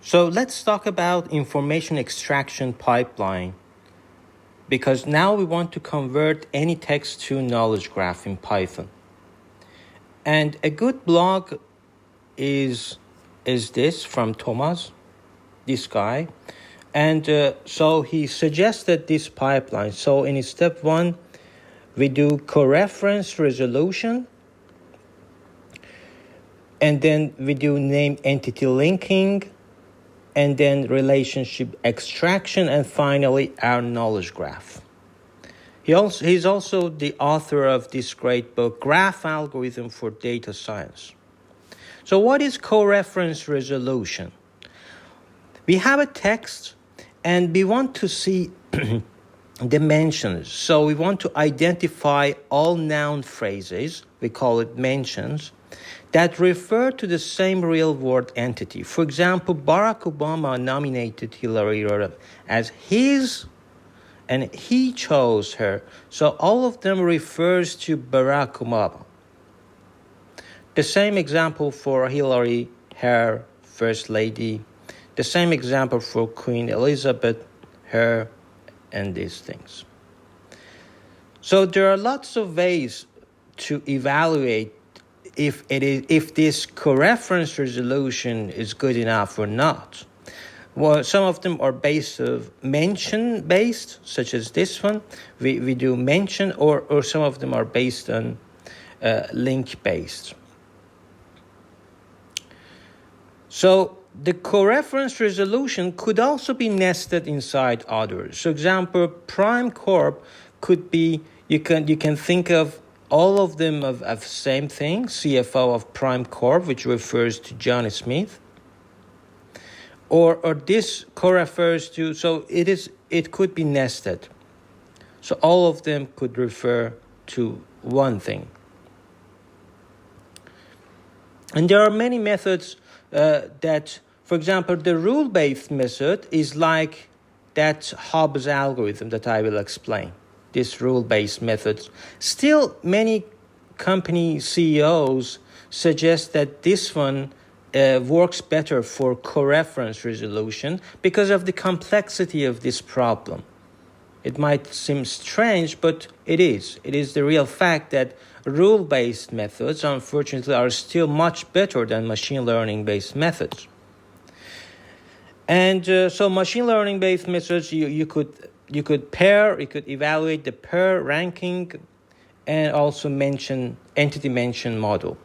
So let's talk about information extraction pipeline, because now we want to convert any text to knowledge graph in Python. And a good blog is this from Thomas, this guy. And so he suggested this pipeline. So in step 1, we do coreference resolution, and then we do name entity linking, and then relationship extraction, and finally our knowledge graph. He's also the author of this great book, Graph Algorithm for Data Science. So what is coreference resolution? We have a text and we want to see dimensions. So we want to identify all noun phrases, we call it mentions, that refer to the same real-world entity. For example, Barack Obama nominated Hillary as his, and he chose her. So all of them refers to Barack Obama. The same example for Hillary, her, First Lady. The same example for Queen Elizabeth, her, and these things. So there are lots of ways to evaluate if this coreference resolution is good enough or not. Well, some of them are based of mention based, such as this one. We do mention, or some of them are based on link based. So the coreference resolution could also be nested inside others. So example, Prime Corp could be, you can think of all of them of same thing, CFO of Prime Corp, which refers to John Smith. Or this co-refers to, so it could be nested. So all of them could refer to one thing. And there are many methods that, for example, the rule-based method is like that Hobbs algorithm that I will explain. This rule-based methods. Still, many company CEOs suggest that this one works better for coreference resolution because of the complexity of this problem. It might seem strange, but it is. It is the real fact that rule-based methods, unfortunately, are still much better than machine learning-based methods. And so machine learning-based methods, you could pair, you could evaluate the pair ranking, and also mention entity mention model.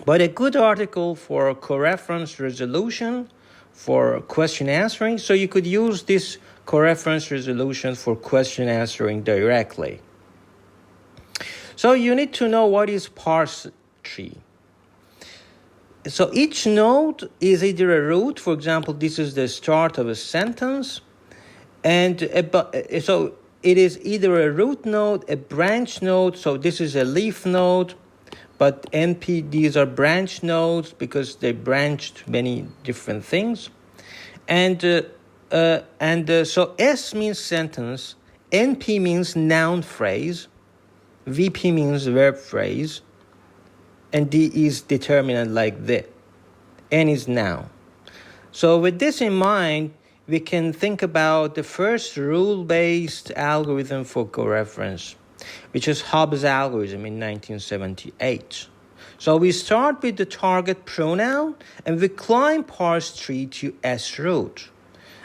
But a good article for coreference resolution, for question answering, so you could use this coreference resolution for question answering directly. So you need to know what is parse tree. So each node is either a root, for example, this is the start of a sentence, and so it is either a root node, a branch node, so this is a leaf node, but NP, these are branch nodes because they branch to many different things. And so S means sentence, NP means noun phrase, VP means verb phrase, and D is determinant like this. N is noun. So with this in mind, we can think about the first rule-based algorithm for coreference, which is Hobbs algorithm in 1978. So we start with the target pronoun and we climb parse tree to S root.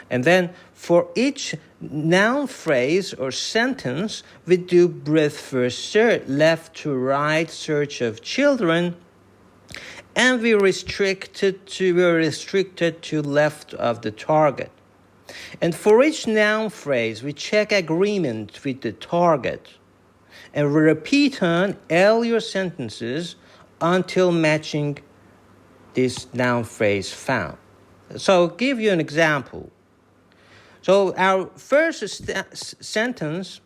And then for each noun phrase or sentence, we do breadth first search, left to right search of children, and we're restricted to left of the target. And for each noun phrase, we check agreement with the target, and we repeat on all your sentences until matching this noun phrase found. So I'll give you an example. So our first sentence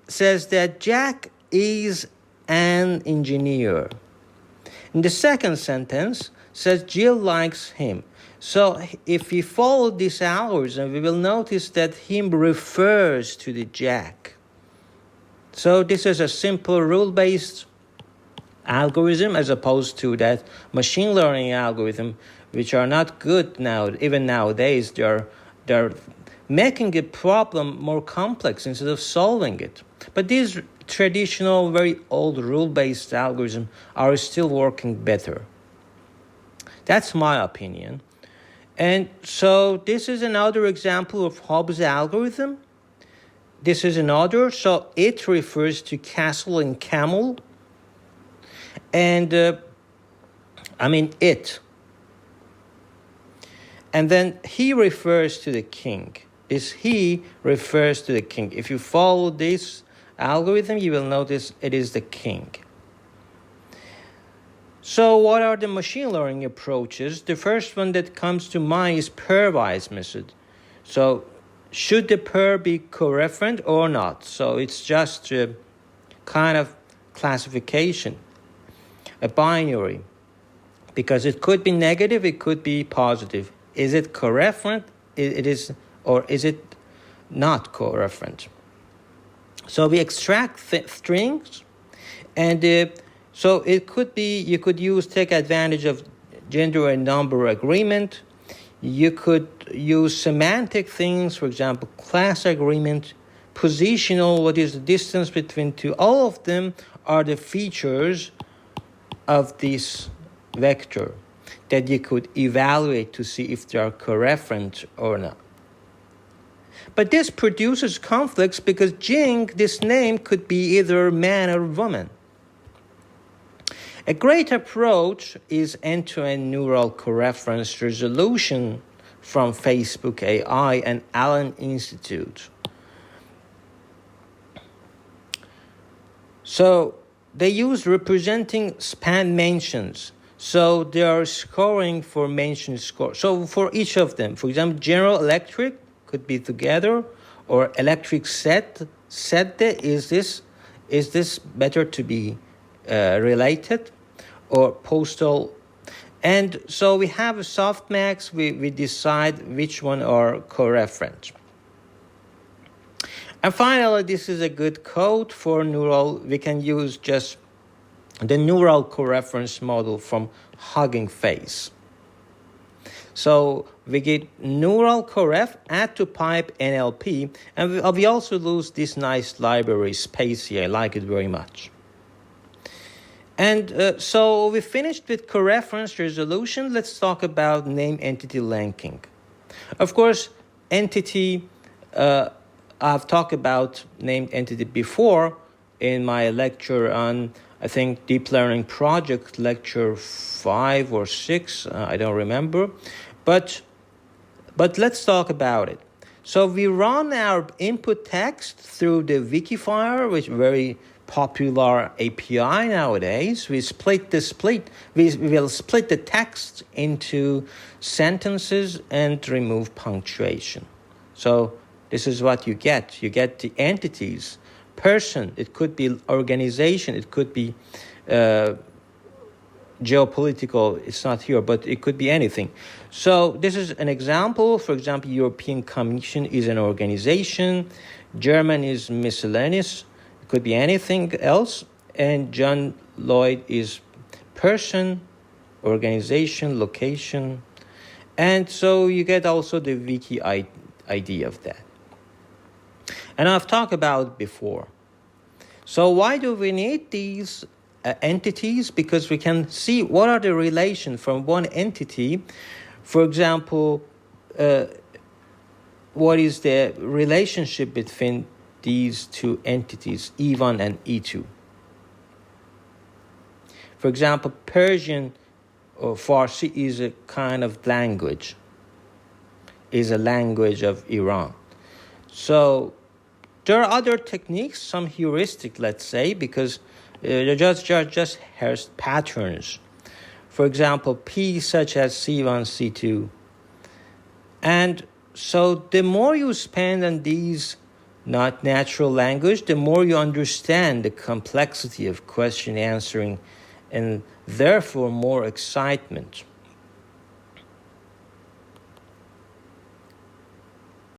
says that Jack is an engineer. And the second sentence says Jill likes him. So if we follow this algorithm, we will notice that him refers to the Jack. So this is a simple rule-based algorithm as opposed to that machine learning algorithm, which are not good now. Even nowadays, they're making a problem more complex instead of solving it. But these traditional, very old rule-based algorithms are still working better. That's my opinion. And so this is another example of Hobbs algorithm. This is another. So it refers to castle and camel. And it. And then he refers to the king. This he refers to the king. If you follow this algorithm, you will notice it is the king. So what are the machine learning approaches? The first one that comes to mind is pairwise method. So should the pair be coreferent or not? So it's just a kind of classification, a binary, because it could be negative, it could be positive. Is it coreferent? It is, or is it not coreferent? So we extract strings, and so it could be, you could take advantage of gender and number agreement. You could use semantic things, for example, class agreement, positional, what is the distance between two. All of them are the features of this vector that you could evaluate to see if they are coreferent or not. But this produces conflicts because Jing, this name, could be either man or woman. A great approach is end-to-end neural coreference resolution from Facebook AI and Allen Institute. So they use representing span mentions. So they are scoring for mention score. So for each of them, for example, General Electric could be together, or electric set is this better to be related, or postal. And so we have a softmax, we decide which one are coreferent. And finally, this is a good code for neural. We can use just the neural coreference model from Hugging Face. So we get neural coref, add to pipe NLP, and we also lose this nice library, Spacey. I like it very much. And so we finished with coreference resolution. Let's talk about name entity linking. Of course, entity, I've talked about named entity before in my lecture on, I think, deep learning project, lecture 5 or 6, I don't remember. But let's talk about it. So we run our input text through the Wikifier, which is very popular API nowadays. We will split the text into sentences and remove punctuation. So this is what you get. You get the entities, person, it could be organization, it could be geopolitical, it's not here, but it could be anything. So this is an example. For example, European Commission is an organization, German is miscellaneous, it could be anything else, and John Lloyd is person, organization, location, and so you get also the wiki idea of that. And I've talked about it before. So why do we need these entities? Because we can see what are the relations from one entity. For example, what is the relationship between these two entities, E1 and E2? For example, Persian or Farsi is a kind of language, is a language of Iran. So there are other techniques, some heuristic, let's say, because they're just patterns. For example, P such as C1, C2. And so the more you spend on these not natural language, the more you understand the complexity of question answering, and therefore more excitement.